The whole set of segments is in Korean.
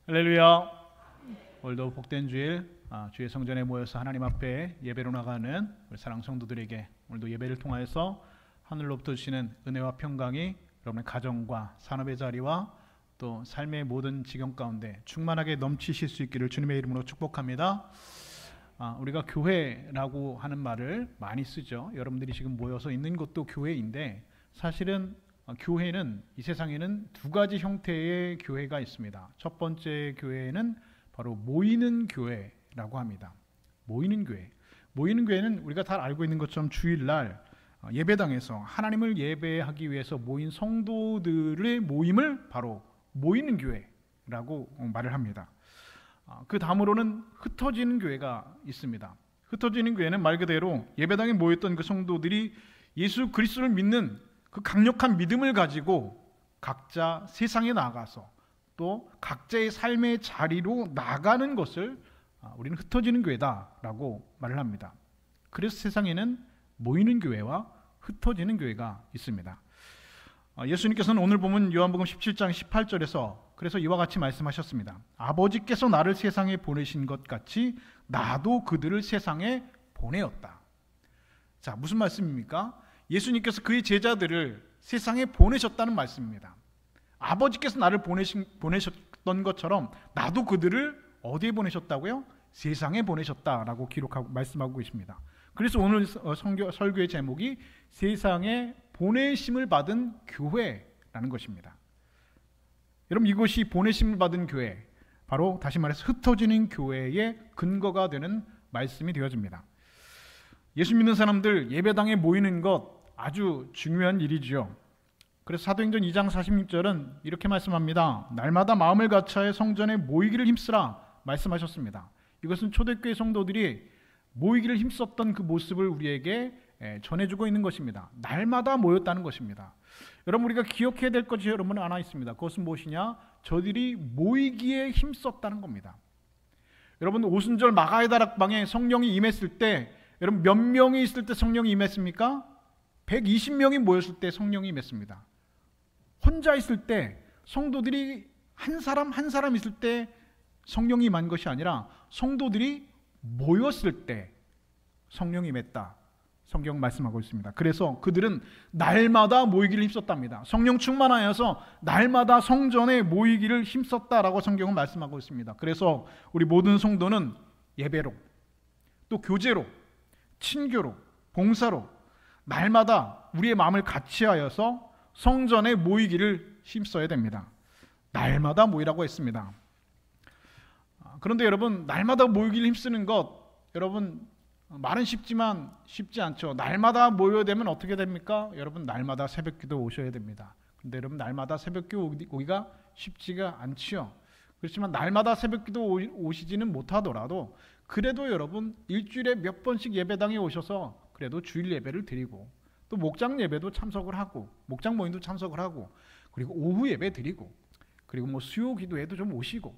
할렐루야. 오늘도 복된 주일 주의 성전에 모여서 하나님 앞에 예배로 나가는 우리 사랑 성도들에게 오늘도 예배를 통하여서 하늘로부터 주시는 은혜와 평강이 여러분의 가정과 산업의 자리와 또 삶의 모든 지경 가운데 충만하게 넘치실 수 있기를 주님의 이름으로 축복합니다. 우리가 교회라고 하는 말을 많이 쓰죠. 여러분들이 지금 모여서 있는 곳도 교회인데 사실은 교회는 이 세상에는 두 가지 형태의 교회가 있습니다. 첫 번째 교회는 바로 모이는 교회라고 합니다. 모이는 교회. 모이는 교회는 우리가 다 알고 있는 것처럼 주일날 예배당에서 하나님을 예배하기 위해서 모인 성도들의 모임을 바로 모이는 교회라고 말을 합니다. 그 다음으로는 흩어지는 교회가 있습니다. 흩어지는 교회는 말 그대로 예배당에 모였던 그 성도들이 예수 그리스도를 믿는 그 강력한 믿음을 가지고 각자 세상에 나가서 또 각자의 삶의 자리로 나가는 것을 우리는 흩어지는 교회다라고 말을 합니다. 그래서 세상에는 모이는 교회와 흩어지는 교회가 있습니다. 예수님께서는 오늘 보면 요한복음 17장 18절에서 그래서 이와 같이 말씀하셨습니다. 아버지께서 나를 세상에 보내신 것 같이 나도 그들을 세상에 보내었다. 자, 무슨 말씀입니까? 예수님께서 그의 제자들을 세상에 보내셨다는 말씀입니다. 아버지께서 나를 보내셨던 것처럼 나도 그들을 어디에 보내셨다고요? 세상에 보내셨다라고 기록하고 말씀하고 계십니다. 그래서 오늘 설교의 제목이 세상에 보내심을 받은 교회라는 것입니다. 여러분, 이것이 보내심을 받은 교회, 바로 다시 말해서 흩어지는 교회의 근거가 되는 말씀이 되어집니다. 예수 믿는 사람들 예배당에 모이는 것 아주 중요한 일이지요. 그래서 사도행전 2장 46절은 이렇게 말씀합니다. 날마다 마음을 같이하여 성전에 모이기를 힘쓰라 말씀하셨습니다. 이것은 초대교회 성도들이 모이기를 힘썼던 그 모습을 우리에게 전해주고 있는 것입니다. 날마다 모였다는 것입니다. 여러분, 우리가 기억해야 될 것이 여러분 하나 있습니다. 그것은 무엇이냐? 저들이 모이기에 힘썼다는 겁니다. 여러분, 오순절 마가의 다락방에 성령이 임했을 때 여러분 몇 명이 있을 때 성령이 임했습니까? 120명이 모였을 때 성령이 임했습니다. 혼자 있을 때 성도들이 한 사람 한 사람 있을 때 성령이 임한 것이 아니라 성도들이 모였을 때 성령이 임했다. 성경 말씀하고 있습니다. 그래서 그들은 날마다 모이기를 힘썼답니다. 성령 충만하여서 날마다 성전에 모이기를 힘썼다라고 성경은 말씀하고 있습니다. 그래서 우리 모든 성도는 예배로 또 교제로 친교로 봉사로 날마다 우리의 마음을 같이하여서 성전에 모이기를 힘써야 됩니다. 날마다 모이라고 했습니다. 그런데 여러분, 날마다 모이기를 힘쓰는 것, 여러분 말은 쉽지만 쉽지 않죠. 날마다 모여야 되면 어떻게 됩니까? 여러분, 날마다 새벽기도 오셔야 됩니다. 근데 여러분, 날마다 새벽기도 오기가 쉽지가 않지요. 그렇지만 날마다 새벽기도 오시지는 못하더라도 그래도 여러분 일주일에 몇 번씩 예배당에 오셔서 그래도 주일 예배를 드리고 또 목장 예배도 참석을 하고 목장 모임도 참석을 하고 그리고 오후 예배 드리고 그리고 뭐 수요 기도회도 좀 오시고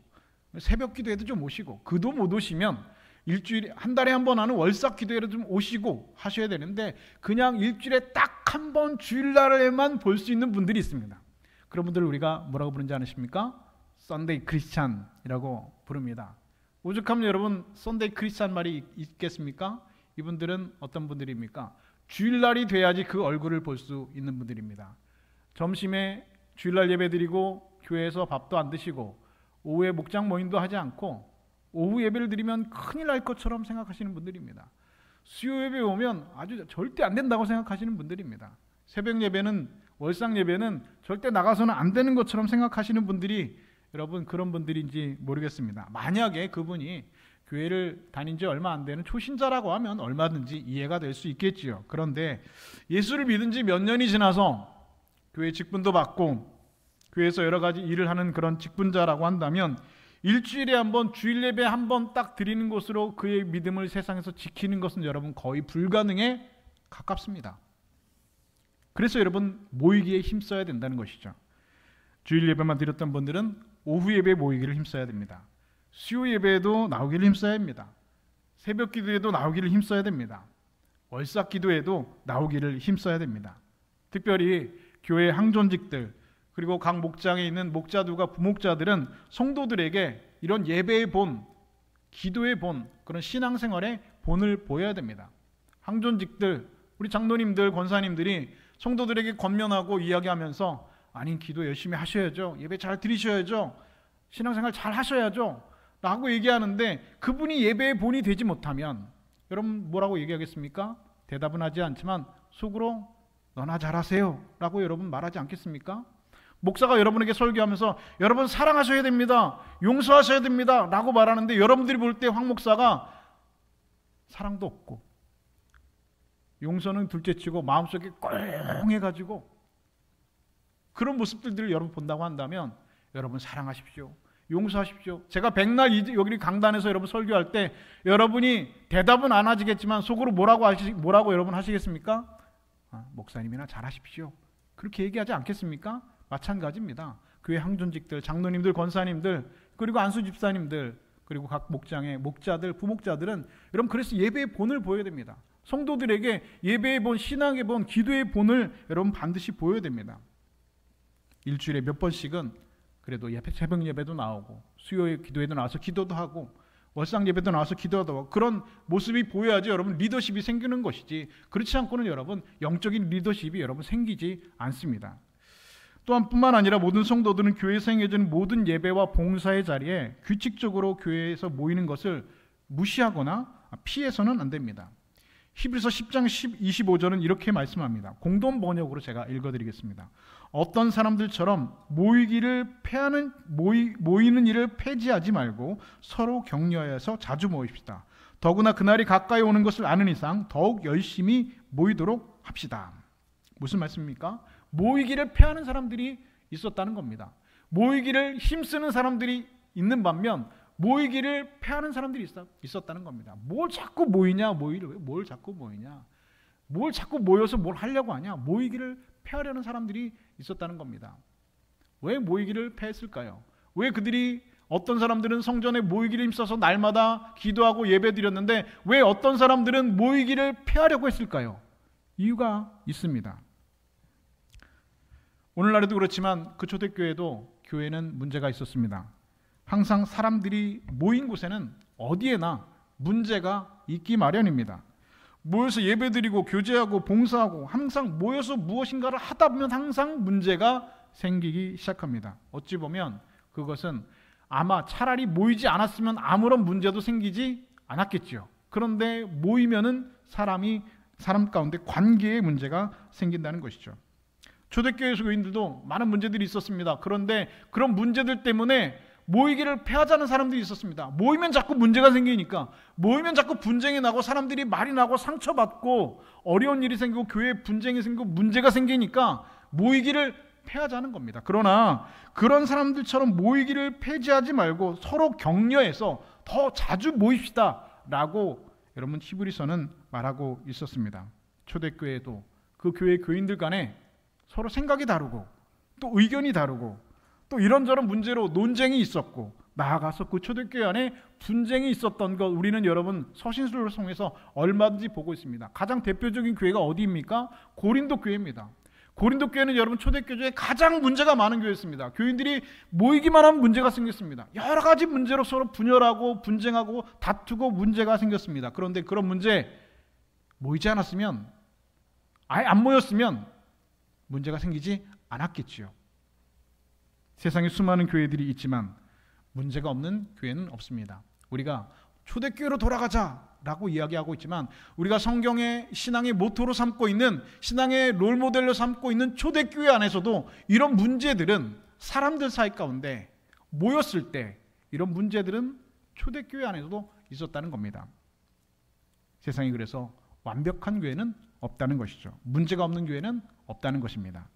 새벽 기도회도 좀 오시고 그도 못 오시면 일주일에 한 달에 한 번 하는 월삭 기도회를 좀 오시고 하셔야 되는데 그냥 일주일에 딱 한 번 주일날에만 볼 수 있는 분들이 있습니다. 그런 분들을 우리가 뭐라고 부르는지 아십니까? 썬데이 크리스찬이라고 부릅니다. 오죽하면 여러분 썬데이 크리스찬 말이 있겠습니까? 이분들은 어떤 분들입니까? 주일날이 돼야지 그 얼굴을 볼 수 있는 분들입니다. 점심에 주일날 예배드리고 교회에서 밥도 안 드시고 오후에 목장 모임도 하지 않고 오후 예배를 드리면 큰일 날 것처럼 생각하시는 분들입니다. 수요 예배 오면 아주 절대 안 된다고 생각하시는 분들입니다. 새벽 예배는 월상 예배는 절대 나가서는 안 되는 것처럼 생각하시는 분들이 여러분 그런 분들인지 모르겠습니다. 만약에 그분이 교회를 다닌 지 얼마 안 되는 초신자라고 하면 얼마든지 이해가 될 수 있겠지요. 그런데 예수를 믿은 지 몇 년이 지나서 교회 직분도 받고 교회에서 여러 가지 일을 하는 그런 직분자라고 한다면 일주일에 한 번 주일 예배 한 번 딱 드리는 것으로 그의 믿음을 세상에서 지키는 것은 여러분 거의 불가능에 가깝습니다. 그래서 여러분 모이기에 힘써야 된다는 것이죠. 주일 예배만 드렸던 분들은 오후 예배에 모이기를 힘써야 됩니다. 수요 예배에도 나오기를 힘써야 합니다. 새벽 기도에도 나오기를 힘써야 됩니다. 월삭 기도에도 나오기를 힘써야 됩니다. 특별히 교회 항존직들, 그리고 각 목장에 있는 목자들과 부목자들은 성도들에게 이런 예배의 본, 기도의 본, 그런 신앙생활의 본을 보여야 됩니다. 항존직들, 우리 장로님들, 권사님들이 성도들에게 권면하고 이야기하면서 아니 기도 열심히 하셔야죠, 예배 잘 드리셔야죠, 신앙생활 잘 하셔야죠 라고 얘기하는데 그분이 예배의 본이 되지 못하면 여러분 뭐라고 얘기하겠습니까? 대답은 하지 않지만 속으로 너나 잘하세요 라고 여러분 말하지 않겠습니까? 목사가 여러분에게 설교하면서 여러분 사랑하셔야 됩니다, 용서하셔야 됩니다 라고 말하는데 여러분들이 볼 때 황 목사가 사랑도 없고 용서는 둘째치고 마음속에 꽁해가지고 그런 모습들을 여러분 본다고 한다면 여러분 사랑하십시오, 용서하십시오. 제가 백날 여기 강단에서 여러분 설교할 때 여러분이 대답은 안 하시겠지만 속으로 뭐라고 여러분 하시겠습니까? 목사님이나 잘하십시오 그렇게 얘기하지 않겠습니까? 마찬가지입니다. 교회 항존직들, 장로님들, 권사님들, 그리고 안수 집사님들, 그리고 각 목장의 목자들, 부목자들은 여러분 그래서 예배의 본을 보여야 됩니다. 성도들에게 예배의 본, 신앙의 본, 기도의 본을 여러분 반드시 보여야 됩니다. 일주일에 몇 번씩은 그래도 새벽 예배도 나오고 수요일 기도회도 나와서 기도도 하고 월상 예배도 나와서 기도하도 하고 그런 모습이 보여야지 여러분 리더십이 생기는 것이지, 그렇지 않고는 여러분 영적인 리더십이 여러분 생기지 않습니다. 또한 뿐만 아니라 모든 성도들은 교회에서 행해지는 모든 예배와 봉사의 자리에 규칙적으로 교회에서 모이는 것을 무시하거나 피해서는 안 됩니다. 히브리서 10장 25절은 이렇게 말씀합니다. 공동 번역으로 제가 읽어드리겠습니다. 어떤 사람들처럼 모이는 일을 폐지하지 말고 서로 격려해서 자주 모입시다. 더구나 그날이 가까이 오는 것을 아는 이상 더욱 열심히 모이도록 합시다. 무슨 말씀입니까? 모이기를 폐하는 사람들이 있었다는 겁니다. 모이기를 힘쓰는 사람들이 있는 반면 모이기를 폐하는 사람들이 있었다는 겁니다. 뭘 자꾸 모이냐, 뭘 자꾸 모이냐, 뭘 자꾸 모여서 뭘 하려고 하냐, 모이기를 폐하려는 사람들이 있었다는 겁니다. 왜 모이기를 폐했을까요? 왜 그들이 어떤 사람들은 성전에 모이기를 힘써서 날마다 기도하고 예배 드렸는데 왜 어떤 사람들은 모이기를 폐하려고 했을까요? 이유가 있습니다. 오늘날에도 그렇지만 그 초대교회도 교회는 문제가 있었습니다. 항상 사람들이 모인 곳에는 어디에나 문제가 있기 마련입니다. 모여서 예배드리고 교제하고 봉사하고 항상 모여서 무엇인가를 하다 보면 항상 문제가 생기기 시작합니다. 어찌 보면 그것은 아마 차라리 모이지 않았으면 아무런 문제도 생기지 않았겠죠. 그런데 모이면은 사람 가운데 관계의 문제가 생긴다는 것이죠. 초대교회 교인들도 많은 문제들이 있었습니다. 그런데 그런 문제들 때문에 모이기를 폐하자는 사람들이 있었습니다. 모이면 자꾸 문제가 생기니까, 모이면 자꾸 분쟁이 나고 사람들이 말이 나고 상처받고 어려운 일이 생기고 교회에 분쟁이 생기고 문제가 생기니까 모이기를 폐하자는 겁니다. 그러나 그런 사람들처럼 모이기를 폐지하지 말고 서로 격려해서 더 자주 모입시다 라고 여러분 히브리서는 말하고 있었습니다. 초대교회도 그 교회 교인들 간에 서로 생각이 다르고 또 의견이 다르고 또 이런저런 문제로 논쟁이 있었고 나아가서 그 초대교회 안에 분쟁이 있었던 것 우리는 여러분 서신서를 통해서 얼마든지 보고 있습니다. 가장 대표적인 교회가 어디입니까? 고린도 교회입니다. 고린도 교회는 여러분 초대교회 중에 가장 문제가 많은 교회였습니다. 교인들이 모이기만 하면 문제가 생겼습니다. 여러 가지 문제로 서로 분열하고 분쟁하고 다투고 문제가 생겼습니다. 그런데 그런 문제 모이지 않았으면, 아예 안 모였으면 문제가 생기지 않았겠지요. 세상에 수많은 교회들이 있지만 문제가 없는 교회는 없습니다. 우리가 초대교회로 돌아가자라고 이야기하고 있지만 우리가 성경의 신앙의 모토로 삼고 있는, 신앙의 롤모델로 삼고 있는 초대교회 안에서도 이런 문제들은 사람들 사이 가운데 모였을 때 이런 문제들은 초대교회 안에서도 있었다는 겁니다. 세상이 그래서 완벽한 교회는 없다는 것이죠. 문제가 없는 교회는 없다는 것입니다.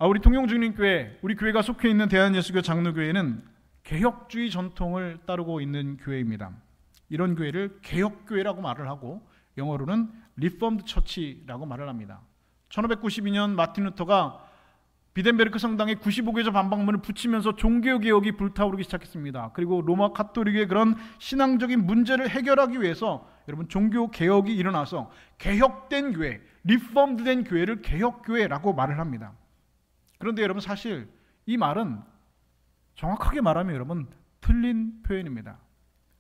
우리 통영중림교회, 우리 교회가 속해 있는 대한예수교 장로교회는 개혁주의 전통을 따르고 있는 교회입니다. 이런 교회를 개혁교회라고 말을 하고 영어로는 리폼드 처치라고 말을 합니다. 1592년 마틴 루터가 비덴베르크 성당에 95개조 반박문을 붙이면서 종교개혁이 불타오르기 시작했습니다. 그리고 로마 카톨릭의 그런 신앙적인 문제를 해결하기 위해서 여러분 종교개혁이 일어나서 개혁된 교회, 리폼드된 교회를 개혁교회라고 말을 합니다. 그런데 여러분 사실 이 말은 정확하게 말하면 여러분 틀린 표현입니다.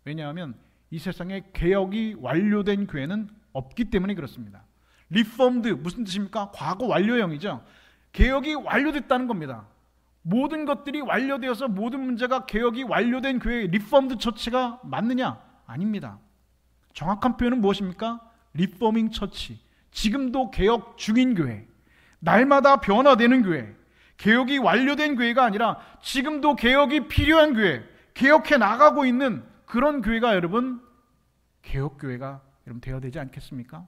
왜냐하면 이 세상에 개혁이 완료된 교회는 없기 때문에 그렇습니다. 리폼드 무슨 뜻입니까? 과거 완료형이죠. 개혁이 완료됐다는 겁니다. 모든 것들이 완료되어서 모든 문제가 개혁이 완료된 교회 리폼드 처치가 맞느냐? 아닙니다. 정확한 표현은 무엇입니까? 리포밍 처치. 지금도 개혁 중인 교회, 날마다 변화되는 교회, 개혁이 완료된 교회가 아니라 지금도 개혁이 필요한 교회, 개혁해 나가고 있는 그런 교회가 여러분 개혁교회가 여러분 되어야 되지 않겠습니까?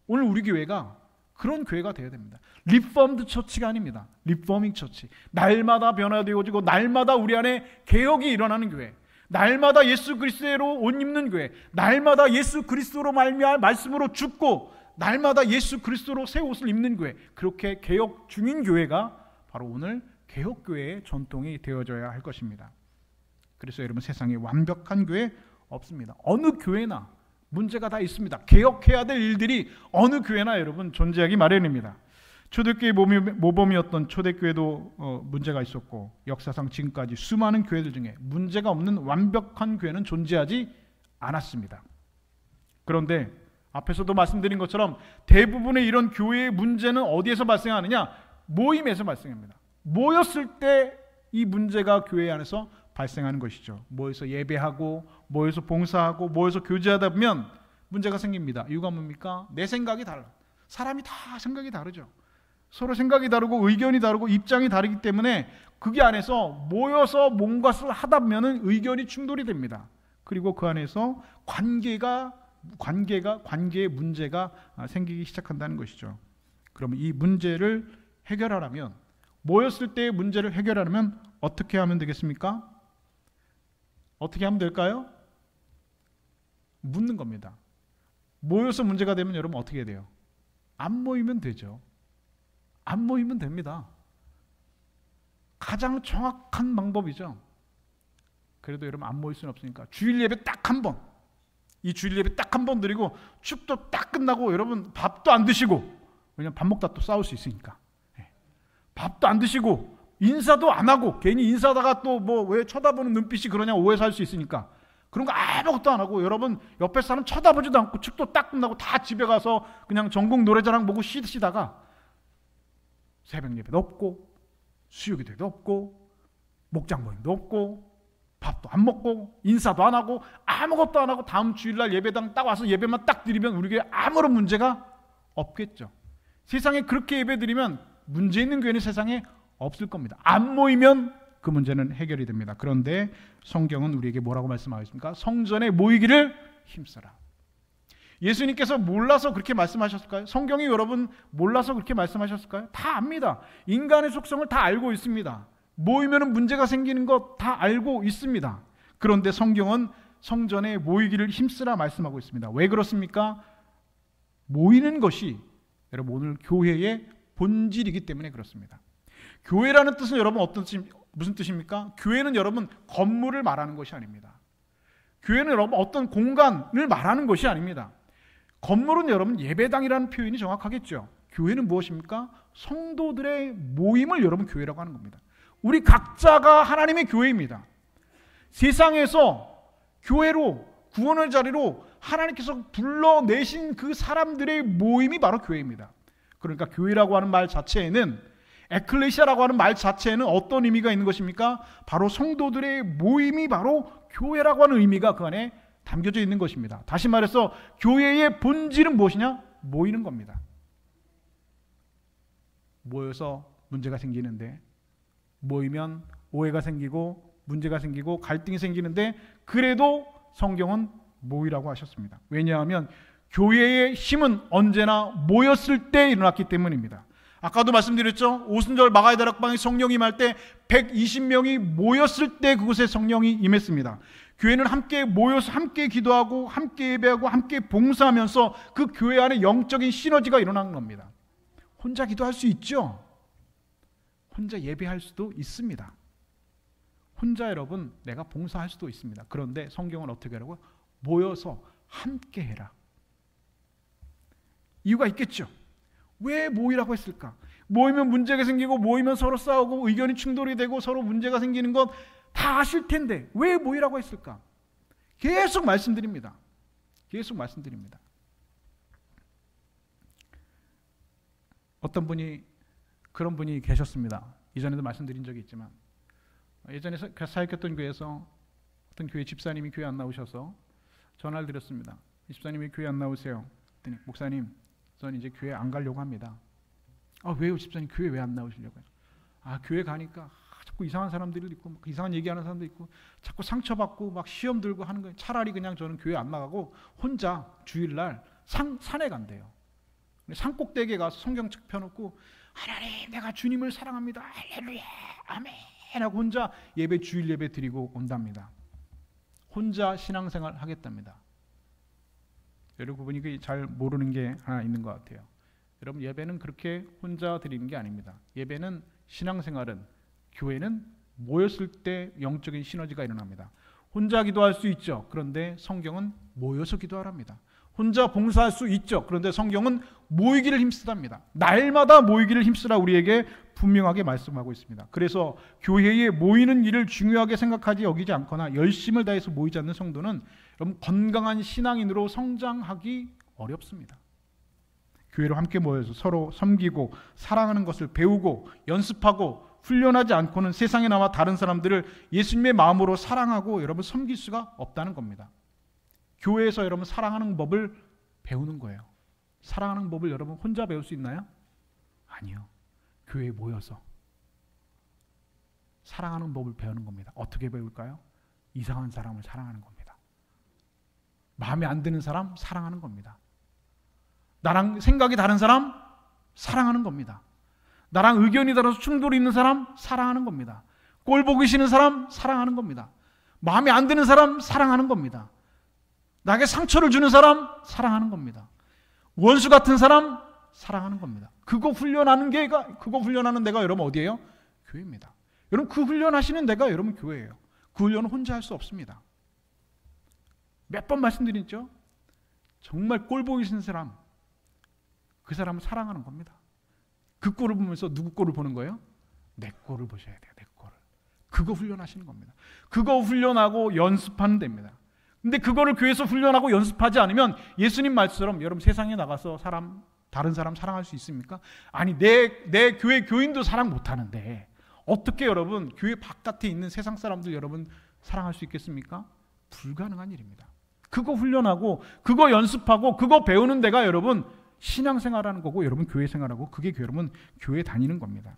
오늘 우리 교회가 그런 교회가 되어야 됩니다. 리폼드 처치가 아닙니다. 리포밍 처치. 날마다 변화되어지고 날마다 우리 안에 개혁이 일어나는 교회, 날마다 예수 그리스도로 옷 입는 교회, 날마다 예수 그리스도로 말미암아 말씀으로 죽고 날마다 예수 그리스도로 새 옷을 입는 교회, 그렇게 개혁 중인 교회가 바로 오늘 개혁교회의 전통이 되어져야 할 것입니다. 그래서 여러분 세상에 완벽한 교회 없습니다. 어느 교회나 문제가 다 있습니다. 개혁해야 될 일들이 어느 교회나 여러분 존재하기 마련입니다. 초대교회 모범이었던 초대교회도 문제가 있었고 역사상 지금까지 수많은 교회들 중에 문제가 없는 완벽한 교회는 존재하지 않았습니다. 그런데 앞에서도 말씀드린 것처럼 대부분의 이런 교회의 문제는 어디에서 발생하느냐? 모임에서 발생합니다. 모였을 때 이 문제가 교회 안에서 발생하는 것이죠. 모여서 예배하고 모여서 봉사하고 모여서 교제하다 보면 문제가 생깁니다. 이유가 뭡니까? 내 생각이 달라. 사람이 다 생각이 다르죠. 서로 생각이 다르고 의견이 다르고 입장이 다르기 때문에 그게 안에서 모여서 뭔가를 하다 보면 의견이 충돌이 됩니다. 그리고 그 안에서 관계의 문제가 생기기 시작한다는 것이죠. 그러면 이 문제를 해결하려면, 모였을 때의 문제를 해결하려면 어떻게 하면 되겠습니까? 어떻게 하면 될까요? 묻는 겁니다. 모여서 문제가 되면 여러분 어떻게 해야 돼요? 안 모이면 되죠. 안 모이면 됩니다. 가장 정확한 방법이죠. 그래도 여러분 안 모일 수는 없으니까 주일 예배 딱 한 번, 이 주일 예배 딱 한 번 드리고 축도 딱 끝나고 여러분 밥도 안 드시고, 왜냐면 밥 먹다 또 싸울 수 있으니까 밥도 안 드시고 인사도 안 하고, 괜히 인사하다가 또 뭐 왜 쳐다보는 눈빛이 그러냐 오해 살 수 있으니까 그런 거 아무것도 안 하고 여러분 옆에 사람 쳐다보지도 않고 축도 딱 끝나고 다 집에 가서 그냥 전국 노래자랑 보고 쉬다가 새벽 예배도 없고 수요기도도 없고 목장 모임도 없고 밥도 안 먹고 인사도 안 하고 아무것도 안 하고 다음 주일날 예배당 딱 와서 예배만 딱 드리면 우리 교회에 아무런 문제가 없겠죠. 세상에 그렇게 예배 드리면 문제 있는 교회는 세상에 없을 겁니다. 안 모이면 그 문제는 해결이 됩니다. 그런데 성경은 우리에게 뭐라고 말씀하셨습니까? 성전에 모이기를 힘써라. 예수님께서 몰라서 그렇게 말씀하셨을까요? 성경이 여러분 몰라서 그렇게 말씀하셨을까요? 다 압니다. 인간의 속성을 다 알고 있습니다. 모이면 문제가 생기는 것 다 알고 있습니다. 그런데 성경은 성전에 모이기를 힘쓰라 말씀하고 있습니다. 왜 그렇습니까? 모이는 것이 여러분 오늘 교회의 본질이기 때문에 그렇습니다. 교회라는 뜻은 여러분 무슨 뜻입니까? 교회는 여러분 건물을 말하는 것이 아닙니다. 교회는 여러분 어떤 공간을 말하는 것이 아닙니다. 건물은 여러분 예배당이라는 표현이 정확하겠죠. 교회는 무엇입니까? 성도들의 모임을 여러분 교회라고 하는 겁니다. 우리 각자가 하나님의 교회입니다. 세상에서 교회로, 구원의 자리로 하나님께서 불러내신 그 사람들의 모임이 바로 교회입니다. 그러니까 교회라고 하는 말 자체에는, 에클레시아라고 하는 말 자체에는 어떤 의미가 있는 것입니까? 바로 성도들의 모임이 바로 교회라고 하는 의미가 그 안에 담겨져 있는 것입니다. 다시 말해서 교회의 본질은 무엇이냐? 모이는 겁니다. 모여서 문제가 생기는데, 모이면 오해가 생기고 문제가 생기고 갈등이 생기는데, 그래도 성경은 모이라고 하셨습니다. 왜냐하면 교회의 힘은 언제나 모였을 때 일어났기 때문입니다. 아까도 말씀드렸죠. 오순절 마가의 다락방에 성령이 임할 때 120명이 모였을 때 그곳에 성령이 임했습니다. 교회는 함께 모여서 함께 기도하고 함께 예배하고 함께 봉사하면서 그 교회 안에 영적인 시너지가 일어나는 겁니다. 혼자 기도할 수 있죠. 혼자 예배할 수도 있습니다. 혼자 여러분 내가 봉사할 수도 있습니다. 그런데 성경은 어떻게 하라고요? 모여서 함께 해라. 이유가 있겠죠. 왜 모이라고 했을까? 모이면 문제가 생기고 모이면 서로 싸우고 의견이 충돌이 되고 서로 문제가 생기는 건 다 아실 텐데 왜 모이라고 했을까? 계속 말씀드립니다. 계속 말씀드립니다. 어떤 분이 그런 분이 계셨습니다. 이전에도 말씀드린 적이 있지만 예전에 사역했던 교회에서 어떤 교회 집사님이 교회 안 나오셔서 전화를 드렸습니다. 이 집사님이 교회 안 나오세요? 그랬더니 목사님, 저는 이제 교회 안 가려고 합니다. 왜요 집사님? 교회 왜 안 나오시려고요? 교회 가니까 자꾸 이상한 사람들이 있고 막 이상한 얘기하는 사람도 있고 자꾸 상처받고 막 시험 들고 하는 거예요. 차라리 그냥 저는 교회 안 나가고 혼자 주일날 산에 간대요. 산꼭대기에 가서 성경 책 펴놓고 하나님 내가 주님을 사랑합니다. 할렐루야 아멘 하고 혼자 예배 주일 예배 드리고 온답니다. 혼자 신앙생활 하겠답니다. 여러분 그분이 잘 모르는 게 하나 있는 것 같아요. 여러분 예배는 그렇게 혼자 드리는 게 아닙니다. 예배는 신앙생활은 교회는 모였을 때 영적인 시너지가 일어납니다. 혼자 기도할 수 있죠. 그런데 성경은 모여서 기도하랍니다. 혼자 봉사할 수 있죠. 그런데 성경은 모이기를 힘쓰답니다. 날마다 모이기를 힘쓰라 우리에게 분명하게 말씀하고 있습니다. 그래서 교회에 모이는 일을 중요하게 생각하지 여기지 않거나 열심을 다해서 모이지 않는 성도는 여러분 건강한 신앙인으로 성장하기 어렵습니다. 교회로 함께 모여서 서로 섬기고 사랑하는 것을 배우고 연습하고 훈련하지 않고는 세상에 나와 다른 사람들을 예수님의 마음으로 사랑하고 여러분 섬길 수가 없다는 겁니다. 교회에서 여러분 사랑하는 법을 배우는 거예요. 사랑하는 법을 여러분 혼자 배울 수 있나요? 아니요. 교회에 모여서 사랑하는 법을 배우는 겁니다. 어떻게 배울까요? 이상한 사람을 사랑하는 겁니다. 마음에 안 드는 사람 사랑하는 겁니다. 나랑 생각이 다른 사람 사랑하는 겁니다. 나랑 의견이 다르서 충돌이 있는 사람 사랑하는 겁니다. 꼴 보기 싫은 사람 사랑하는 겁니다. 마음에 안 드는 사람 사랑하는 겁니다. 나에게 상처를 주는 사람 사랑하는 겁니다. 원수 같은 사람 사랑하는 겁니다. 그거 훈련하는 데가 여러분 어디예요? 교회입니다. 여러분 그 훈련하시는 데가 여러분 교회예요. 그 훈련은 혼자 할 수 없습니다. 몇 번 말씀드렸죠? 정말 꼴 보기 싫은 사람 그 사람을 사랑하는 겁니다. 그 꼴을 보면서 누구 꼴을 보는 거예요? 내 꼴을 보셔야 돼요. 내 꼴을. 그거 훈련하시는 겁니다. 그거 훈련하고 연습하는 데입니다. 근데 그거를 교회에서 훈련하고 연습하지 않으면 예수님 말씀처럼 여러분 세상에 나가서 다른 사람 사랑할 수 있습니까? 아니 내 교회 교인도 사랑 못하는데 어떻게 여러분 교회 바깥에 있는 세상 사람들 여러분 사랑할 수 있겠습니까? 불가능한 일입니다. 그거 훈련하고 그거 연습하고 그거 배우는 데가 여러분 신앙생활하는 거고 여러분 교회 생활하고 그게 여러분 교회 다니는 겁니다.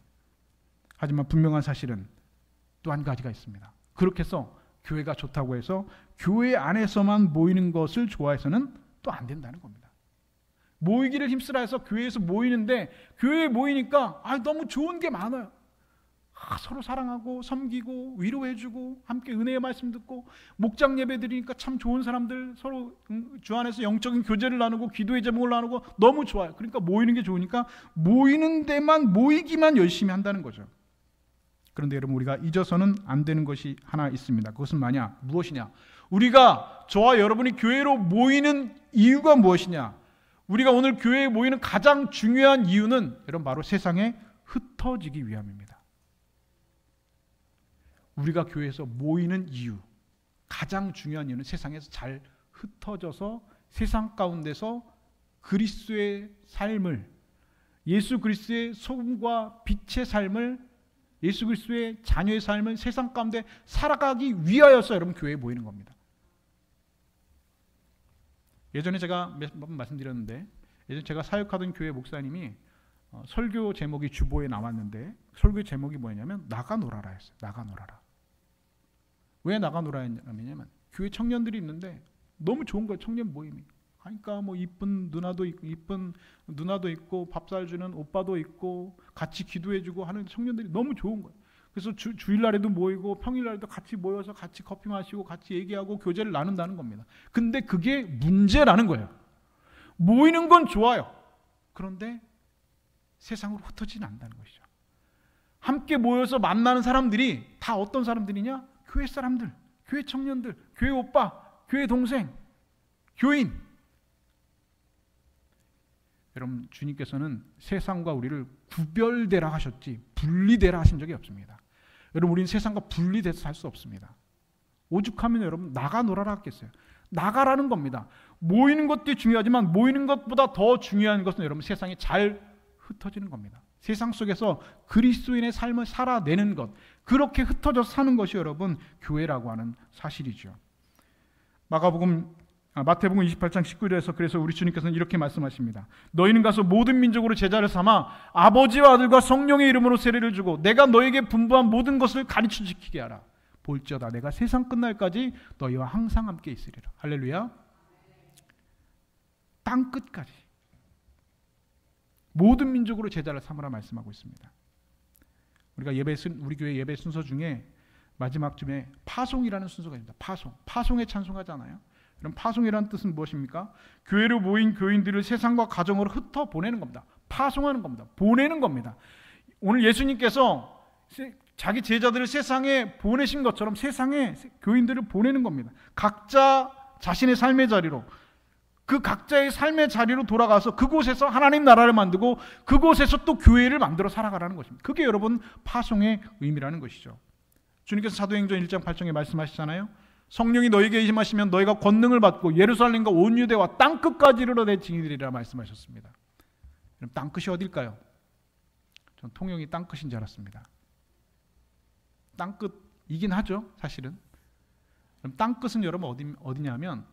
하지만 분명한 사실은 또 한 가지가 있습니다. 그렇게 해서 교회가 좋다고 해서 교회 안에서만 모이는 것을 좋아해서는 또 안 된다는 겁니다. 모이기를 힘쓰라 해서 교회에서 모이는데 교회에 모이니까 너무 좋은 게 많아요. 서로 사랑하고 섬기고 위로해주고 함께 은혜의 말씀 듣고 목장 예배 드리니까 참 좋은 사람들 서로 주 안에서 영적인 교제를 나누고 기도의 제목을 나누고 너무 좋아요. 그러니까 모이는 게 좋으니까 모이는 데만 모이기만 열심히 한다는 거죠. 그런데 여러분 우리가 잊어서는 안 되는 것이 하나 있습니다. 그것은 무엇이냐? 우리가 저와 여러분이 교회로 모이는 이유가 무엇이냐? 우리가 오늘 교회에 모이는 가장 중요한 이유는 여러분 바로 세상에 흩어지기 위함입니다. 우리가 교회에서 모이는 이유, 가장 중요한 이유는 세상에서 잘 흩어져서 세상 가운데서 그리스도의 삶을, 예수 그리스도의 소금과 빛의 삶을, 예수 그리스도의 자녀의 삶을 세상 가운데 살아가기 위하여서 여러분 교회에 모이는 겁니다. 예전에 제가 몇 번 말씀드렸는데 예전에 제가 사역하던 교회 목사님이 설교 제목이 주보에 나왔는데 설교 제목이 뭐냐면 나가 놀아라 했어요. 나가 놀아라. 왜 나가 놀아야 했냐면 교회 청년들이 있는데 너무 좋은 거예요. 청년 모임이. 그러니까 뭐 이쁜 누나도 있고 밥 사주는 오빠도 있고 같이 기도해주고 하는 청년들이 너무 좋은 거예요. 그래서 주일날에도 모이고 평일날에도 같이 모여서 같이 커피 마시고 같이 얘기하고 교제를 나눈다는 겁니다. 근데 그게 문제라는 거예요. 모이는 건 좋아요. 그런데 세상으로 흩어지진 않는다는 것이죠. 함께 모여서 만나는 사람들이 다 어떤 사람들이냐? 교회 사람들, 교회 청년들, 교회 오빠, 교회 동생, 교인. 여러분, 주님께서는 세상과 우리를 구별되라 하셨지 분리되라 하신 적이 없습니다. 여러분, 우리는 세상과 분리돼서 살 수 없습니다. 오죽하면 여러분 나가 놀아라 했겠어요. 나가라는 겁니다. 모이는 것도 중요하지만 모이는 것보다 더 중요한 것은 여러분 세상에 잘 흩어지는 겁니다. 세상 속에서 그리스도인의 삶을 살아내는 것, 그렇게 흩어져서 사는 것이 여러분 교회라고 하는 사실이죠. 마태복음 28장 19절에서 그래서 우리 주님께서는 이렇게 말씀하십니다. 너희는 가서 모든 민족으로 제자를 삼아 아버지와 아들과 성령의 이름으로 세례를 주고 내가 너에게 분부한 모든 것을 가르쳐 지키게 하라. 볼지어다 내가 세상 끝날까지 너희와 항상 함께 있으리라. 할렐루야. 땅 끝까지 모든 민족으로 제자를 삼으라 말씀하고 있습니다. 우리 교회 예배 순서 중에 마지막쯤에 파송이라는 순서가 있습니다. 파송에 찬송하잖아요. 그럼 파송이라는 뜻은 무엇입니까? 교회로 모인 교인들을 세상과 가정으로 흩어 보내는 겁니다. 파송하는 겁니다. 보내는 겁니다. 오늘 예수님께서 자기 제자들을 세상에 보내신 것처럼 세상에 교인들을 보내는 겁니다. 각자 자신의 삶의 자리로, 그 각자의 삶의 자리로 돌아가서 그곳에서 하나님 나라를 만들고 그곳에서 또 교회를 만들어 살아가라는 것입니다. 그게 여러분 파송의 의미라는 것이죠. 주님께서 사도행전 1장 8절에 말씀하시잖아요. 성령이 너희에게 임하시면 너희가 권능을 받고 예루살렘과 온 유대와 땅끝까지 이르러 내 증인이리라 말씀하셨습니다. 그럼 땅끝이 어딜까요? 전 통영이 땅끝인 줄 알았습니다. 땅끝이긴 하죠, 사실은. 그럼 땅끝은 여러분 어디냐면,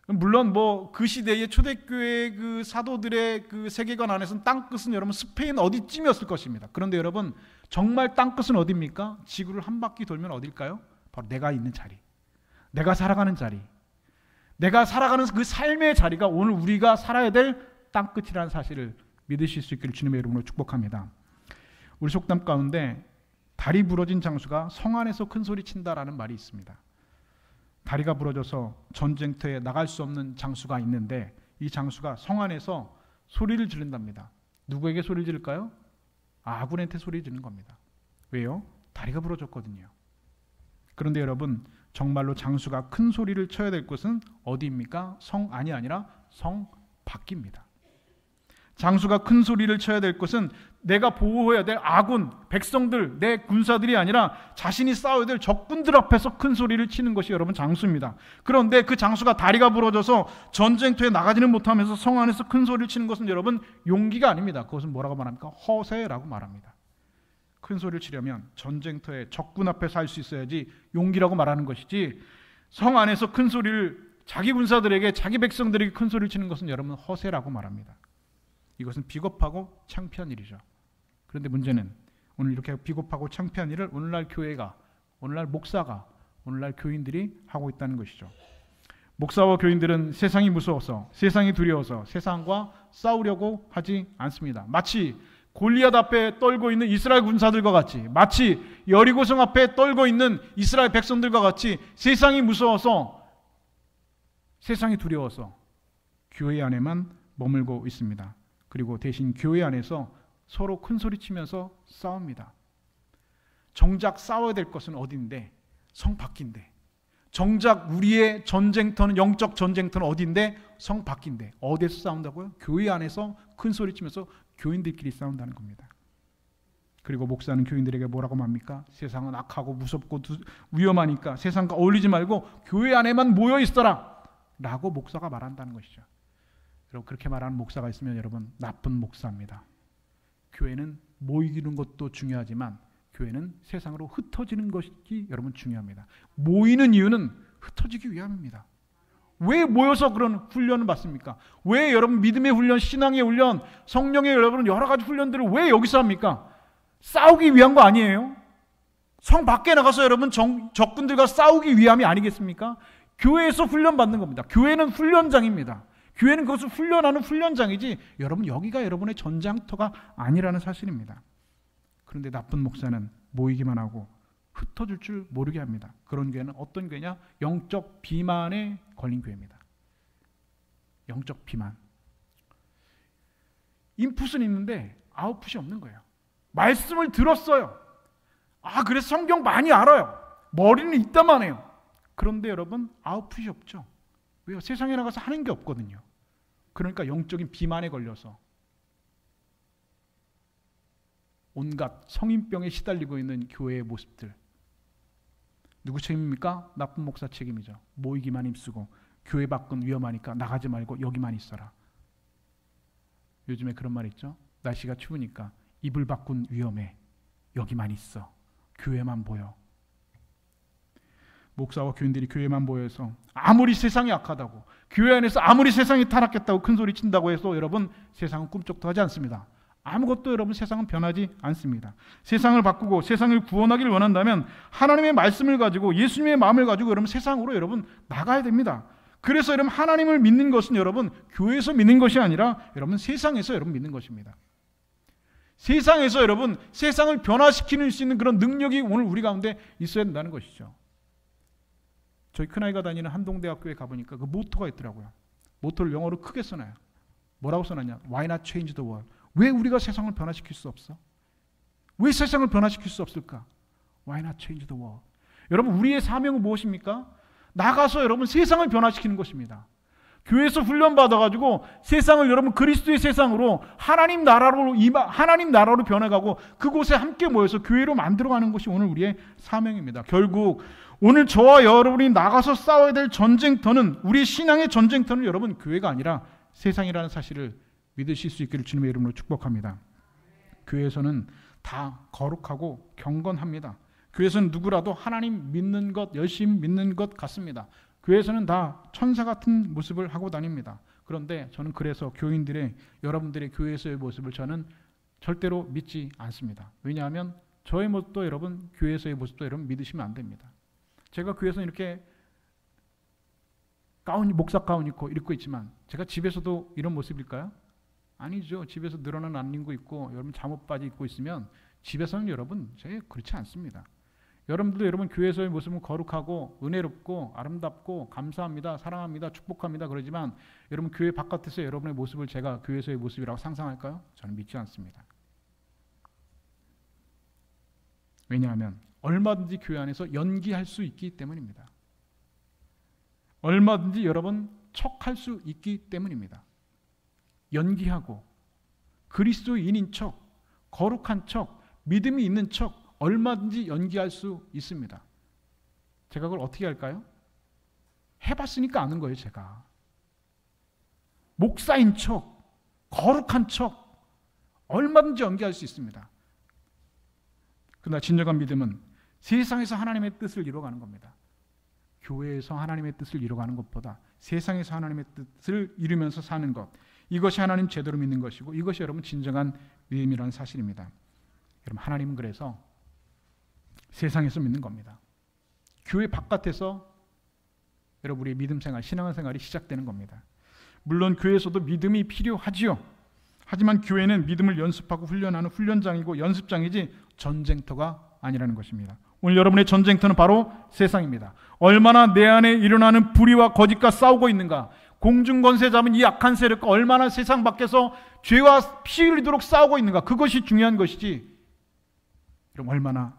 물론 그 시대의 초대교회 그 사도들의 그 세계관 안에서는 땅끝은 여러분 스페인 어디쯤이었을 것입니다. 그런데 여러분 정말 땅끝은 어디입니까? 지구를 한 바퀴 돌면 어딜까요? 바로 내가 있는 자리, 내가 살아가는 자리, 내가 살아가는 그 삶의 자리가 오늘 우리가 살아야 될 땅끝이라는 사실을 믿으실 수 있기를 주님의 이름으로 축복합니다. 우리 속담 가운데 다리 부러진 장수가 성 안에서 큰 소리 친다라는 말이 있습니다. 다리가 부러져서 전쟁터에 나갈 수 없는 장수가 있는데 이 장수가 성 안에서 소리를 지른답니다. 누구에게 소리를 지를까요? 아군한테 소리를 지르는 겁니다. 왜요? 다리가 부러졌거든요. 그런데 여러분 정말로 장수가 큰 소리를 쳐야 될 곳은 어디입니까? 성 안이 아니라 성 밖입니다. 장수가 큰 소리를 쳐야 될 곳은 내가 보호해야 될 아군, 백성들, 내 군사들이 아니라 자신이 싸워야 될 적군들 앞에서 큰 소리를 치는 것이 여러분 장수입니다. 그런데 그 장수가 다리가 부러져서 전쟁터에 나가지는 못하면서 성 안에서 큰 소리를 치는 것은 여러분 용기가 아닙니다. 그것은 뭐라고 말합니까? 허세라고 말합니다. 큰 소리를 치려면 전쟁터에 적군 앞에서 할 수 있어야지 용기라고 말하는 것이지, 성 안에서 큰 소리를 자기 군사들에게, 자기 백성들에게 큰 소리를 치는 것은 여러분 허세라고 말합니다. 이것은 비겁하고 창피한 일이죠. 그런데 문제는 오늘 이렇게 비겁하고 창피한 일을 오늘날 교회가, 오늘날 목사가, 오늘날 교인들이 하고 있다는 것이죠. 목사와 교인들은 세상이 무서워서, 세상이 두려워서 세상과 싸우려고 하지 않습니다. 마치 골리앗 앞에 떨고 있는 이스라엘 군사들과 같이, 마치 여리고성 앞에 떨고 있는 이스라엘 백성들과 같이 세상이 무서워서, 세상이 두려워서 교회 안에만 머물고 있습니다. 그리고 대신 교회 안에서 서로 큰 소리 치면서 싸웁니다. 정작 싸워야 될 것은 어딘데? 성 밖인데. 정작 우리의 전쟁터는, 영적 전쟁터는 어딘데? 성 밖인데. 어디에서 싸운다고요? 교회 안에서 큰 소리 치면서 교인들끼리 싸운다는 겁니다. 그리고 목사는 교인들에게 뭐라고 말합니까? 세상은 악하고 무섭고 위험하니까 세상과 어울리지 말고 교회 안에만 모여 있어라 라고 목사가 말한다는 것이죠. 여러분, 그렇게 말하는 목사가 있으면 여러분 나쁜 목사입니다. 교회는 모이는 것도 중요하지만 교회는 세상으로 흩어지는 것이 여러분 중요합니다. 모이는 이유는 흩어지기 위함입니다. 왜 모여서 그런 훈련을 받습니까? 왜 여러분 믿음의 훈련, 신앙의 훈련, 성령의 여러분 여러 가지 훈련들을 왜 여기서 합니까? 싸우기 위한 거 아니에요? 성 밖에 나가서 여러분 적군들과 싸우기 위함이 아니겠습니까? 교회에서 훈련 받는 겁니다. 교회는 훈련장입니다. 교회는 그것을 훈련하는 훈련장이지 여러분 여기가 여러분의 전장터가 아니라는 사실입니다. 그런데 나쁜 목사는 모이기만 하고 흩어질 줄 모르게 합니다. 그런 교회는 어떤 교회냐? 영적 비만에 걸린 교회입니다. 영적 비만. 인풋은 있는데 아웃풋이 없는 거예요. 말씀을 들었어요. 그래서 성경 많이 알아요. 머리는 있다만 해요. 그런데 여러분 아웃풋이 없죠. 왜요? 세상에 나가서 하는 게 없거든요. 그러니까 영적인 비만에 걸려서 온갖 성인병에 시달리고 있는 교회의 모습들. 누구 책임입니까? 나쁜 목사 책임이죠. 모이기만 힘쓰고 교회 밖은 위험하니까 나가지 말고 여기만 있어라. 요즘에 그런 말 있죠. 날씨가 추우니까 이불 밖은 위험해. 여기만 있어. 교회만 보여. 목사와 교인들이 교회만 보여서 아무리 세상이 악하다고, 교회 안에서 아무리 세상이 타락했다고 큰 소리 친다고 해서 여러분 세상은 꿈쩍도 하지 않습니다. 아무것도 여러분 세상은 변하지 않습니다. 세상을 바꾸고 세상을 구원하기를 원한다면 하나님의 말씀을 가지고 예수님의 마음을 가지고 여러분 세상으로 여러분 나가야 됩니다. 그래서 여러분 하나님을 믿는 것은 여러분 교회에서 믿는 것이 아니라 여러분 세상에서 여러분 믿는 것입니다. 세상에서 여러분 세상을 변화시키는 수 있는 그런 능력이 오늘 우리 가운데 있어야 된다는 것이죠. 저희 큰아이가 다니는 한동대학교에 가보니까 그 모토가 있더라고요. 모토를 영어로 크게 써놔요. 뭐라고 써놨냐? Why not change the world? 왜 우리가 세상을 변화시킬 수 없어? 왜 세상을 변화시킬 수 없을까? Why not change the world? 여러분 우리의 사명은 무엇입니까? 나가서 여러분 세상을 변화시키는 것입니다. 교회에서 훈련받아가지고 세상을 여러분 그리스도의 세상으로 하나님 나라로 변해가고 그곳에 함께 모여서 교회로 만들어가는 것이 오늘 우리의 사명입니다. 결국 오늘 저와 여러분이 나가서 싸워야 될 전쟁터는, 우리 신앙의 전쟁터는 여러분 교회가 아니라 세상이라는 사실을 믿으실 수 있기를 주님의 이름으로 축복합니다. 교회에서는 다 거룩하고 경건합니다. 교회에서는 누구라도 하나님 믿는 것, 열심히 믿는 것 같습니다. 교회에서는 다 천사 같은 모습을 하고 다닙니다. 그런데 저는 그래서 여러분들의 교회에서의 모습을 저는 절대로 믿지 않습니다. 왜냐하면 저의 모습도 여러분, 교회에서의 모습도 여러분 믿으시면 안 됩니다. 제가 교회에서 이렇게 목사 가운 입고 있지만 제가 집에서도 이런 모습일까요? 아니죠. 집에서 늘어난 안 입고 있고 여러분 잠옷 바지 입고 있으면 집에서는 여러분 제가 그렇지 않습니다. 여러분들도 여러분 교회에서의 모습은 거룩하고 은혜롭고 아름답고 감사합니다, 사랑합니다, 축복합니다 그러지만 여러분 교회 바깥에서 여러분의 모습을 제가 교회에서의 모습이라고 상상할까요? 저는 믿지 않습니다. 왜냐하면 얼마든지 교회 안에서 연기할 수 있기 때문입니다. 얼마든지 여러분 척할 수 있기 때문입니다. 연기하고 그리스도인인 척, 거룩한 척, 믿음이 있는 척 얼마든지 연기할 수 있습니다. 제가 그걸 어떻게 할까요? 해봤으니까 아는 거예요. 제가 목사인 척, 거룩한 척 얼마든지 연기할 수 있습니다. 그러나 진정한 믿음은 세상에서 하나님의 뜻을 이루어가는 겁니다. 교회에서 하나님의 뜻을 이루어가는 것보다 세상에서 하나님의 뜻을 이루면서 사는 것, 이것이 하나님 제대로 믿는 것이고 이것이 여러분 진정한 믿음이라는 사실입니다. 여러분 하나님은 그래서 세상에서 믿는 겁니다. 교회 바깥에서 여러분 우리의 믿음 생활, 신앙생활이 시작되는 겁니다. 물론 교회에서도 믿음이 필요하지요. 하지만 교회는 믿음을 연습하고 훈련하는 훈련장이고 연습장이지 전쟁터가 아니라는 것입니다. 오늘 여러분의 전쟁터는 바로 세상입니다. 얼마나 내 안에 일어나는 불의와 거짓과 싸우고 있는가, 공중권세 잡은 이 악한 세력과 얼마나 세상 밖에서 죄와 피 흘리도록 싸우고 있는가, 그것이 중요한 것이지 여러분 얼마나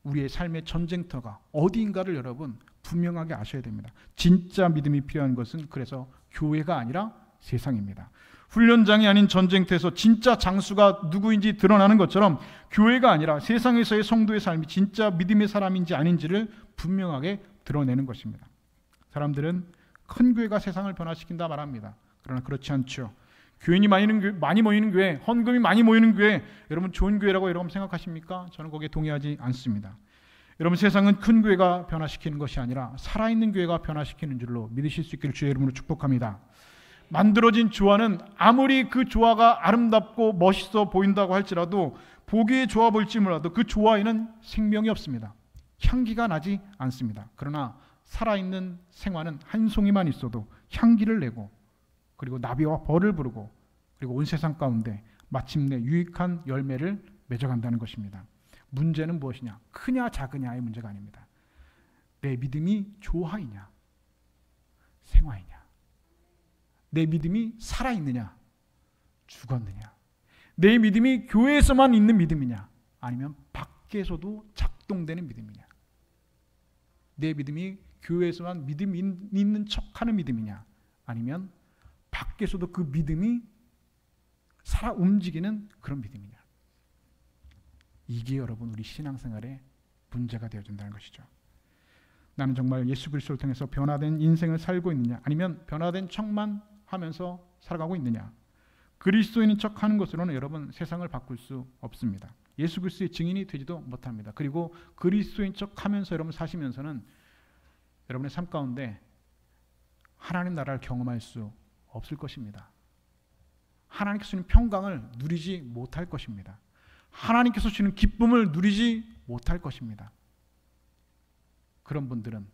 우리의 삶의 전쟁터가 어디인가를 여러분 분명하게 아셔야 됩니다. 진짜 믿음이 필요한 것은 그래서 교회가 아니라 세상입니다. 훈련장이 아닌 전쟁터에서 진짜 장수가 누구인지 드러나는 것처럼 교회가 아니라 세상에서의 성도의 삶이 진짜 믿음의 사람인지 아닌지를 분명하게 드러내는 것입니다. 사람들은 큰 교회가 세상을 변화시킨다 말합니다. 그러나 그렇지 않죠. 교인이 많이 모이는 교회, 헌금이 많이 모이는 교회, 여러분 좋은 교회라고 여러분 생각하십니까? 저는 거기에 동의하지 않습니다. 여러분 세상은 큰 교회가 변화시키는 것이 아니라 살아있는 교회가 변화시키는 줄로 믿으실 수 있기를 주의 이름으로 축복합니다. 만들어진 조화는 아무리 그 조화가 아름답고 멋있어 보인다고 할지라도 보기에 좋아 보일지 몰라도 그 조화에는 생명이 없습니다. 향기가 나지 않습니다. 그러나 살아있는 생화는 한 송이만 있어도 향기를 내고 그리고 나비와 벌을 부르고 그리고 온 세상 가운데 마침내 유익한 열매를 맺어간다는 것입니다. 문제는 무엇이냐? 크냐 작으냐의 문제가 아닙니다. 내 믿음이 조화이냐 생화이냐, 내 믿음이 살아있느냐 죽었느냐, 내 믿음이 교회에서만 있는 믿음이냐 아니면 밖에서도 작동되는 믿음이냐, 내 믿음이 교회에서만 믿음 있는 척하는 믿음이냐 아니면 밖에서도 그 믿음이 살아 움직이는 그런 믿음이냐. 이게 여러분 우리 신앙생활의 문제가 되어준다는 것이죠. 나는 정말 예수 그리스도를 통해서 변화된 인생을 살고 있느냐, 아니면 변화된 척만 하면서 살아가고 있느냐. 그리스도인인 척하는 것으로는 여러분 세상을 바꿀 수 없습니다. 예수 그리스도의 증인이 되지도 못합니다. 그리고 그리스도인 척하면서 여러분 사시면서는 여러분의 삶 가운데 하나님 나라를 경험할 수 없을 것입니다. 하나님께서 주는 평강을 누리지 못할 것입니다. 하나님께서 주는 기쁨을 누리지 못할 것입니다. 그런 분들은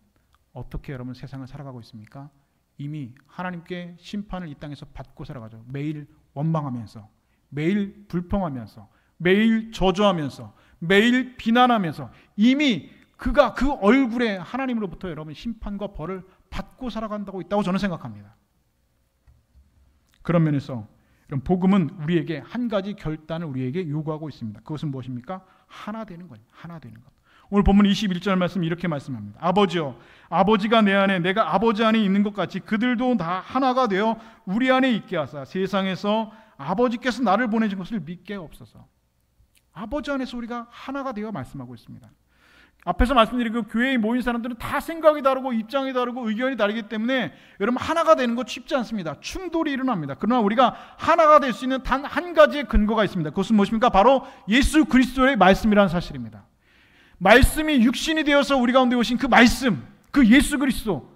어떻게 여러분 세상을 살아가고 있습니까? 이미 하나님께 심판을 이 땅에서 받고 살아가죠. 매일 원망하면서, 매일 불평하면서, 매일 저주하면서, 매일 비난하면서 이미 그가 그 얼굴에 하나님으로부터 여러분 심판과 벌을 받고 살아간다고 있다고 저는 생각합니다. 그런 면에서 복음은 우리에게 한 가지 결단을 우리에게 요구하고 있습니다. 그것은 무엇입니까? 하나 되는 거예요. 하나 되는 것. 오늘 본문 21절 말씀 이렇게 말씀합니다. 아버지여, 아버지가 내 안에 내가 아버지 안에 있는 것 같이 그들도 다 하나가 되어 우리 안에 있게 하사 세상에서 아버지께서 나를 보내신 것을 믿게 없소서. 아버지 안에서 우리가 하나가 되어 말씀하고 있습니다. 앞에서 말씀드린 그 교회에 모인 사람들은 다 생각이 다르고 입장이 다르고 의견이 다르기 때문에 여러분 하나가 되는 것 쉽지 않습니다. 충돌이 일어납니다. 그러나 우리가 하나가 될 수 있는 단 한 가지의 근거가 있습니다. 그것은 무엇입니까? 바로 예수 그리스도의 말씀이라는 사실입니다. 말씀이 육신이 되어서 우리 가운데 오신 그 말씀, 그 예수 그리스도,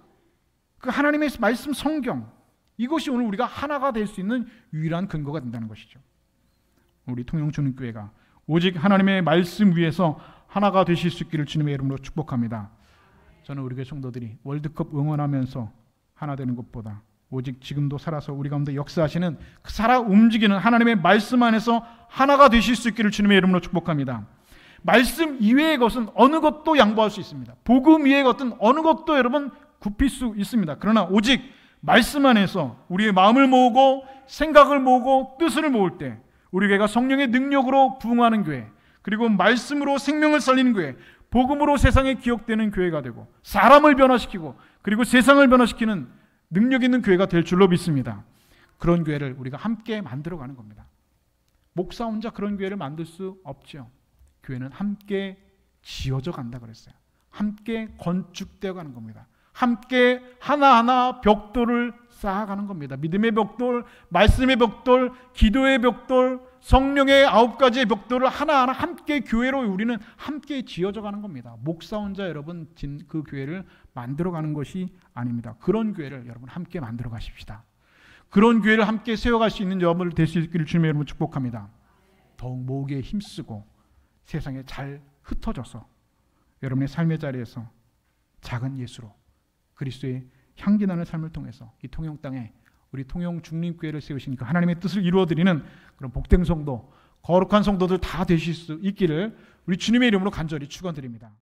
그 하나님의 말씀 성경, 이것이 오늘 우리가 하나가 될 수 있는 유일한 근거가 된다는 것이죠. 우리 통영주님교회가 오직 하나님의 말씀 위에서 하나가 되실 수 있기를 주님의 이름으로 축복합니다. 저는 우리 교회 성도들이 월드컵 응원하면서 하나 되는 것보다 오직 지금도 살아서 우리 가운데 역사하시는 그 살아 움직이는 하나님의 말씀 안에서 하나가 되실 수 있기를 주님의 이름으로 축복합니다. 말씀 이외의 것은 어느 것도 양보할 수 있습니다. 복음 이외의 것은 어느 것도 여러분 굽힐 수 있습니다. 그러나 오직 말씀 안에서 우리의 마음을 모으고 생각을 모으고 뜻을 모을 때 우리 교회가 성령의 능력으로 부흥하는 교회, 그리고 말씀으로 생명을 살리는 교회, 복음으로 세상에 기억되는 교회가 되고 사람을 변화시키고 그리고 세상을 변화시키는 능력 있는 교회가 될 줄로 믿습니다. 그런 교회를 우리가 함께 만들어가는 겁니다. 목사 혼자 그런 교회를 만들 수 없죠. 교회는 함께 지어져 간다 그랬어요. 함께 건축되어 가는 겁니다. 함께 하나하나 벽돌을 쌓아가는 겁니다. 믿음의 벽돌, 말씀의 벽돌, 기도의 벽돌, 성령의 9가지의 벽돌을 하나하나 함께 교회로 우리는 함께 지어져 가는 겁니다. 목사 혼자 여러분 그 교회를 만들어가는 것이 아닙니다. 그런 교회를 여러분 함께 만들어 가십시다. 그런 교회를 함께 세워갈 수 있는 여러분을 될 수 있기를 주님의 이름으로 축복합니다. 더욱 모으기에 힘쓰고 세상에 잘 흩어져서 여러분의 삶의 자리에서 작은 예수로 그리스도의 향기나는 삶을 통해서 이 통영 땅에 우리 통영 중림교회를 세우시니까 하나님의 뜻을 이루어드리는 그런 복된 성도, 거룩한 성도들 다 되실 수 있기를 우리 주님의 이름으로 간절히 축원드립니다.